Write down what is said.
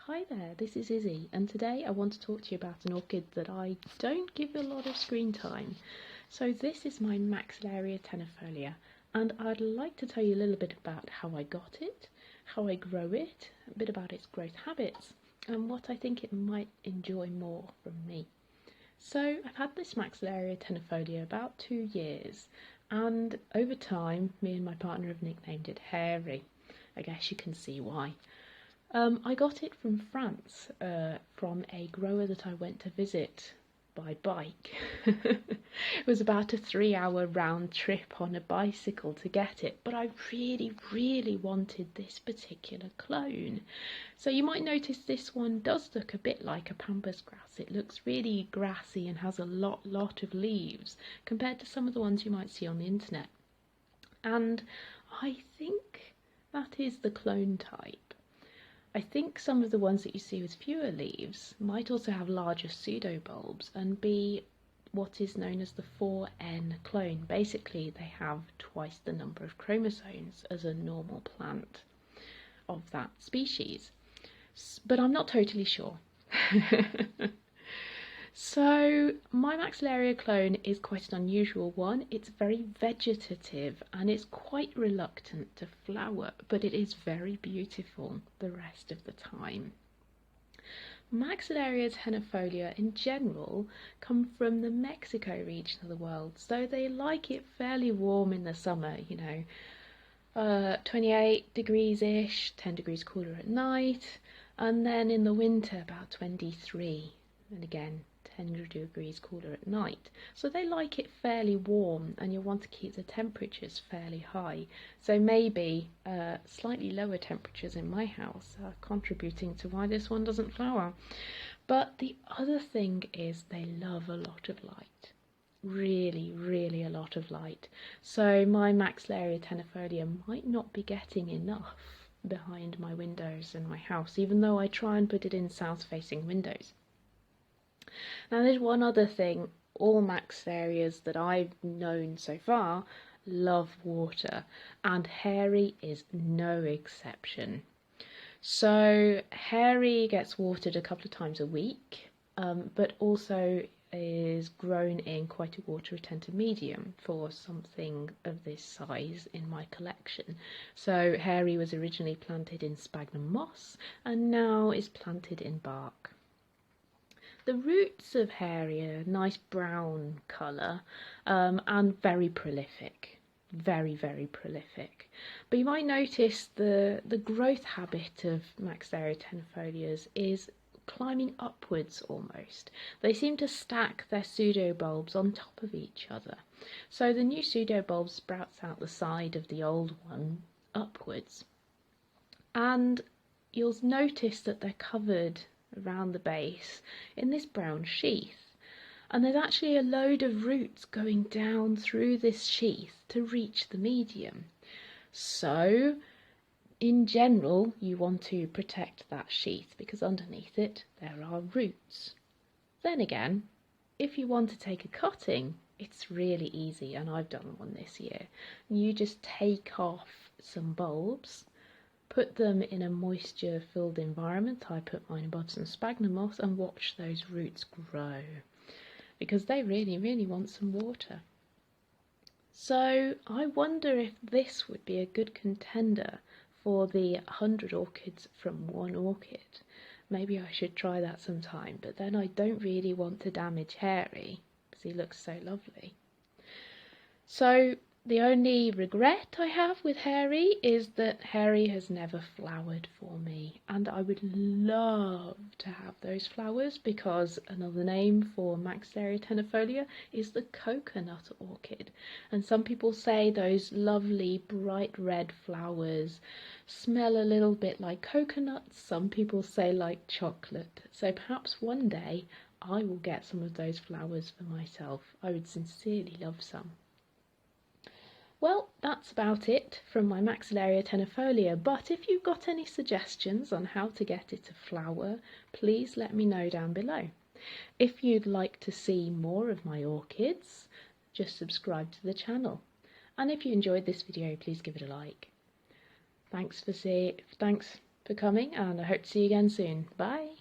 Hi there, this is Izzy, and today I want to talk to you about an orchid that I don't give a lot of screen time. So this is my Maxillaria tenuifolia, and I'd like to tell you a little bit about how I got it, how I grow it, a bit about its growth habits, and what I think it might enjoy more from me. So I've had this Maxillaria tenuifolia about 2 years, and over time me and my partner have nicknamed it Hairy. I guess you can see why. I got it from France, from a grower that I went to visit by bike. It was about a 3-hour round trip on a bicycle to get it, but I really wanted this particular clone. So you might notice this one does look a bit like a pampas grass. It looks really grassy and has a lot of leaves compared to some of the ones you might see on the internet. And I think that is the clone type. I think some of the ones that you see with fewer leaves might also have larger pseudobulbs and be what is known as the 4N clone. Basically, they have twice the number of chromosomes as a normal plant of that species. But I'm not totally sure. So my Maxillaria clone is quite an unusual one. It's very vegetative and it's quite reluctant to flower, but it is very beautiful the rest of the time. Maxillaria tenuifolia in general come from the Mexico region of the world, so they like it fairly warm in the summer, 28 degrees-ish, 10 degrees cooler at night, and then in the winter about 23, and again 10 degrees cooler at night. So they like it fairly warm, and you'll want to keep the temperatures fairly high. So maybe slightly lower temperatures in my house are contributing to why this one doesn't flower. But the other thing is they love a lot of light. Really a lot of light. So my Maxillaria tenuifolia might not be getting enough behind my windows in my house, even though I try and put it in south-facing windows. Now there's one other thing. All Maxillarias that I've known so far love water, and Hairy is no exception. So Hairy gets watered a couple of times a week, but also is grown in quite a water retentive medium for something of this size in my collection. So Hairy was originally planted in sphagnum moss and now is planted in bark. The roots of Hairy are a nice brown colour and very prolific, very prolific. But you might notice the growth habit of Maxillaria tenuifolias is climbing upwards almost. They seem to stack their pseudobulbs on top of each other. So the new pseudobulb sprouts out the side of the old one upwards. And you'll notice that they're covered around the base in this brown sheath, and there's actually a load of roots going down through this sheath to reach the medium. So in general you want to protect that sheath because underneath it there are roots. Then again, if you want to take a cutting, it's really easy, and I've done one this year. You just take off some bulbs, put them in a moisture-filled environment. I put mine above some sphagnum moss and watch those roots grow because they really want some water. So I wonder if this would be a good contender for the 100 orchids from one orchid. Maybe I should try that sometime, but then I don't really want to damage Hairy because he looks so lovely. So the only regret I have with Hairy is that Hairy has never flowered for me, and I would love to have those flowers because another name for Maxillaria tenuifolia is the coconut orchid, and some people say those lovely bright red flowers smell a little bit like coconuts, some people say like chocolate. So perhaps one day I will get some of those flowers for myself. I would sincerely love some. Well, that's about it from my Maxillaria tenuifolia, but if you've got any suggestions on how to get it to flower, please let me know down below. If you'd like to see more of my orchids, just subscribe to the channel. And if you enjoyed this video, please give it a like. Thanks for coming, and I hope to see you again soon. Bye.